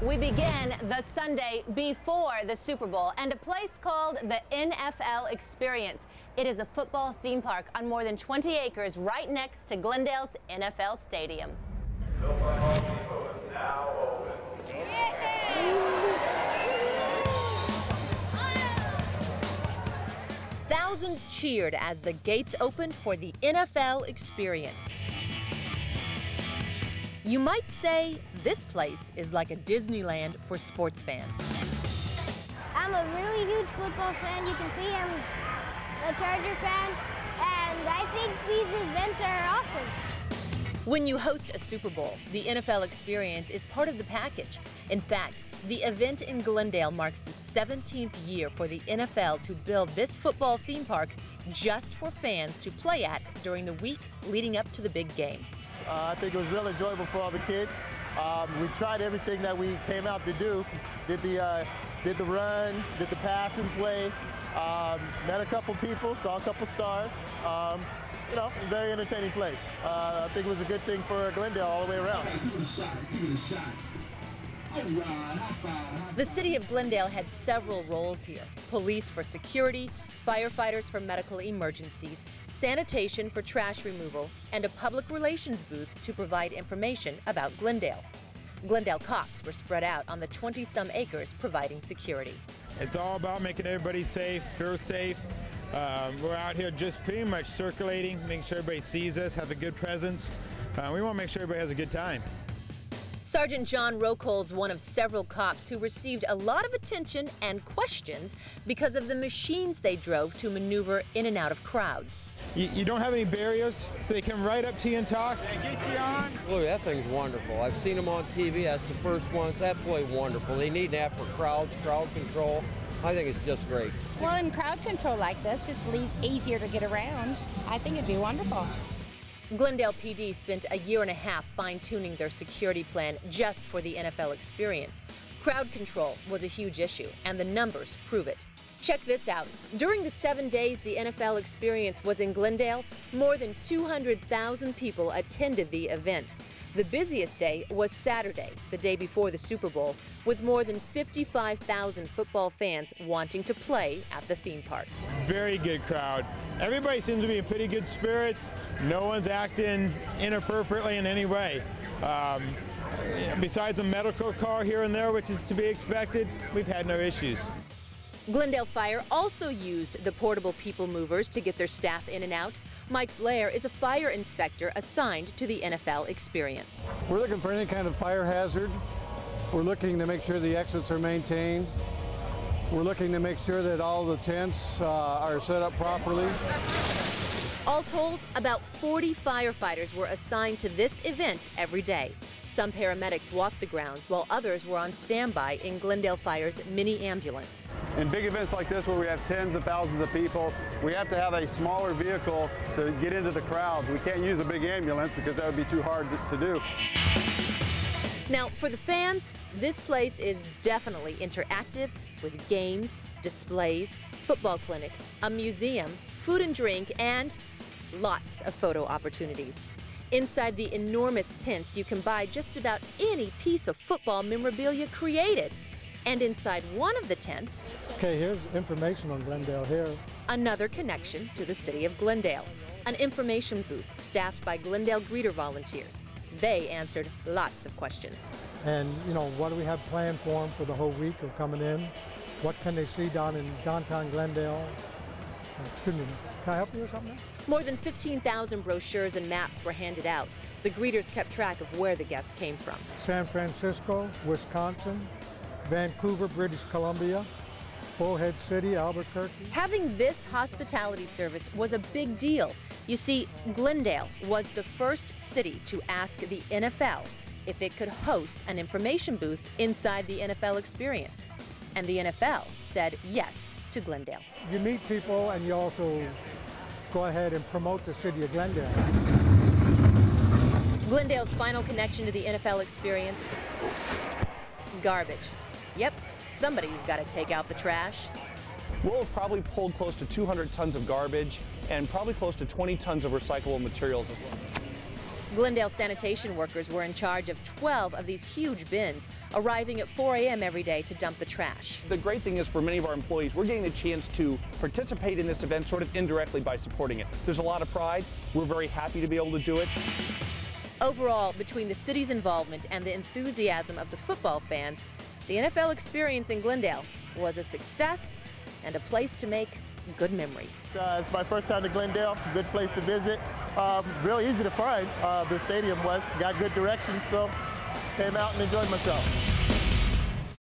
We begin the Sunday before the Super Bowl and a place called the NFL Experience. It is a football theme park on more than 20 acres right next to Glendale's NFL Stadium. Thousands cheered as the gates opened for the NFL Experience. You might say this place is like a Disneyland for sports fans. I'm a really huge football fan. You can see I'm a Charger fan, and I think these events are awesome. When you host a Super Bowl, the NFL Experience is part of the package. In fact, the event in Glendale marks the 17th year for the NFL to build this football theme park just for fans to play at during the week leading up to the big game. I think it was real enjoyable for all the kids. We tried everything that we came out to do. Did the run, did the pass and play. Met a couple people, saw a couple stars. You know, very entertaining place. I think it was a good thing for Glendale all the way around. The city of Glendale had several roles here: police for security, firefighters for medical emergencies, sanitation for trash removal, and a public relations booth to provide information about Glendale. Glendale cops were spread out on the 20-some acres providing security. It's all about making everybody safe, feel safe. We're out here just pretty much circulating, making sure everybody sees us, have a good presence. We want to make sure everybody has a good time. Sergeant John Rocole's one of several cops who received a lot of attention and questions because of the machines they drove to maneuver in and out of crowds. You don't have any barriers, so they come right up to you and talk. Get you on. Look, that thing's wonderful. I've seen them on TV. That's the first one. That's absolutely wonderful. They need that for crowds, crowd control. I think it's just great. Well, in crowd control like this, just easier to get around. I think it'd be wonderful. Glendale PD spent a year and a half fine-tuning their security plan just for the NFL Experience. Crowd control was a huge issue, and the numbers prove it. Check this out. During the 7 days the NFL Experience was in Glendale, more than 200,000 people attended the event. The busiest day was Saturday, the day before the Super Bowl, with more than 55,000 football fans wanting to play at the theme park. Very good crowd. Everybody seems to be in pretty good spirits. No one's acting inappropriately in any way. Besides a medical car here and there, which is to be expected, we've had no issues. Glendale Fire also used the portable people movers to get their staff in and out. Mike Blair is a fire inspector assigned to the NFL Experience. We're looking for any kind of fire hazard. We're looking to make sure the exits are maintained. We're looking to make sure that all the tents are set up properly. All told, about 40 firefighters were assigned to this event every day. Some paramedics walked the grounds while others were on standby in Glendale Fire's mini ambulance. In big events like this where we have tens of thousands of people, we have to have a smaller vehicle to get into the crowds. We can't use a big ambulance because that would be too hard to do. Now, for the fans, this place is definitely interactive with games, displays, football clinics, a museum, food and drink, and lots of photo opportunities. Inside the enormous tents, you can buy just about any piece of football memorabilia created. And inside one of the tents, okay, here's information on Glendale here. Another connection to the city of Glendale, an information booth staffed by Glendale greeter volunteers. They answered lots of questions. And, you know, what do we have planned for them for the whole week of coming in? What can they see down in downtown Glendale? Excuse me, can I help you or something? More than 15,000 brochures and maps were handed out. The greeters kept track of where the guests came from. San Francisco, Wisconsin, Vancouver, British Columbia, Bullhead City, Albuquerque. Having this hospitality service was a big deal. You see, Glendale was the first city to ask the NFL if it could host an information booth inside the NFL Experience. And the NFL said yes to Glendale. You meet people and you also go ahead and promote the city of Glendale. Glendale's final connection to the NFL Experience? Garbage. Yep, somebody's got to take out the trash. We'll have probably pulled close to 200 tons of garbage and probably close to 20 tons of recyclable materials as well. Glendale sanitation workers were in charge of 12 of these huge bins. arriving at 4 a.m. every day to dump the trash. The great thing is for many of our employees, we're getting the chance to participate in this event sort of indirectly by supporting it. There's a lot of pride. We're very happy to be able to do it. Overall, between the city's involvement and the enthusiasm of the football fans, the NFL experience in Glendale was a success and a place to make good memories. It's my first time to Glendale, good place to visit. Real easy to find, the stadium was. Got good directions, so came out and enjoyed myself.